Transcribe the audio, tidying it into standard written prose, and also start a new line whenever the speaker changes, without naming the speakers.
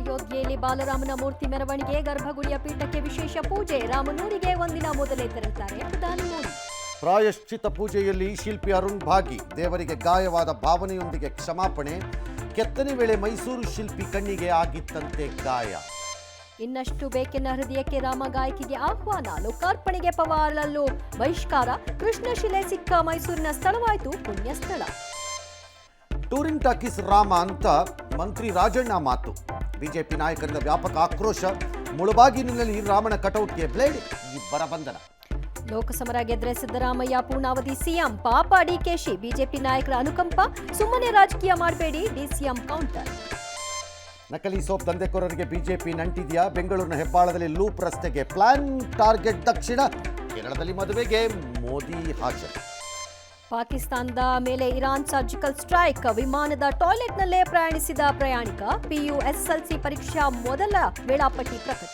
ಅಯೋಧ್ಯೆಯಲ್ಲಿ ಬಾಲರಾಮನ ಮೂರ್ತಿ ಮೆರವಣಿಗೆ, ಗರ್ಭಗುಡಿಯ ಪೀಠಕ್ಕೆ ವಿಶೇಷ ಪೂಜೆ, ರಾಮನೂರಿಗೆ ಒಂದಿನ ಮೊದಲೇ ತೆರಳುತ್ತಾರೆ ಪ್ರಧಾನಿ ಮೋದಿ.
ಪ್ರಾಯಶ್ಚಿತ ಪೂಜೆಯಲ್ಲಿ ಶಿಲ್ಪಿ ಅರುಣ್ ಭಾಗಿ, ದೇವರಿಗೆ ಗಾಯವಾದ ಭಾವನೆಯೊಂದಿಗೆ ಕ್ಷಮಾಪಣೆ. ಕೆತ್ತನೆ ವೇಳೆ ಮೈಸೂರು ಶಿಲ್ಪಿ ಕಣ್ಣಿಗೆ ಆಗಿತ್ತಂತೆ ಗಾಯ.
ಇನ್ನಷ್ಟು ಬೇಕೆನ್ನ ಹೃದಯಕ್ಕೆ ರಾಮ ಗಾಯಕಿಗೆ ಆಹ್ವಾನ, ಲೋಕಾರ್ಪಣೆಗೆ ಪವಾರಲ್ಲೂ ಬಹಿಷ್ಕಾರ. ಕೃಷ್ಣಶಿಲೆ ಸಿಕ್ಕ ಮೈಸೂರಿನ ಸ್ಥಳವಾಯಿತು ಪುಣ್ಯಸ್ಥಳ.
ಟೂರಿಂಗ್ ಟಾಕೀಸ್ ರಾಮ ಅಂತ ಮಂತ್ರಿ ರಾಜಣ್ಣ ಮಾತು. ಬಿಜೆಪಿ ನಾಯಕರಿಂದ ವ್ಯಾಪಕ ಆಕ್ರೋಶ. ಮುಳಬಾಗಿಲಿನಲ್ಲಿ ರಾಮನ ಕಟೌಟ್ಗೆ ಬ್ಲೇಡ್, ಇಬ್ಬರ ಬಂಧನ.
ಲೋಕಸಮರ ಗೆದ್ರೆ ಸಿದ್ದರಾಮಯ್ಯ ಪೂರ್ಣಾವಧಿ ಸಿಎಂ, ಪಾಪ ಡಿಕೆಶಿ, ಬಿಜೆಪಿ ನಾಯಕರ ಅನುಕಂಪ, ಸುಮ್ಮನೆ ರಾಜಕೀಯ ಮಾಡಬೇಡಿ ಡಿಸಿಎಂ ಕೌಂಟರ್.
ನಕಲಿ ಸೋಪ್ ದಂಧೆಕೋರರಿಗೆ ಬಿಜೆಪಿ ನಂಟಿದೆಯಾ? ಬೆಂಗಳೂರಿನ ಹೆಬ್ಬಾಳದಲ್ಲಿ ಲೂಪ್ ರಸ್ತೆಗೆ ಪ್ಲಾನ್, ಟಾರ್ಗೆಟ್ ದಕ್ಷಿಣ. ಕೇರಳದಲ್ಲಿ ಮದುವೆಗೆ ಮೋದಿ ಹಾಜರು.
ಪಾಕಿಸ್ತಾನದ ಮೇಲೆ ಇರಾನ್ ಸರ್ಜಿಕಲ್ ಸ್ಟ್ರೈಕ್, ವಿಮಾನದ ಟಾಯ್ಲೆಟ್ನಲ್ಲೇ ಪ್ರಯಾಣಿಸಿದ ಪ್ರಯಾಣಿಕ. ಪಿಯು ಎಸ್ಎಲ್ಸಿ ಪರೀಕ್ಷಾ ಮೊದಲ ವೇಳಾಪಟ್ಟಿ ಪ್ರಕಟ.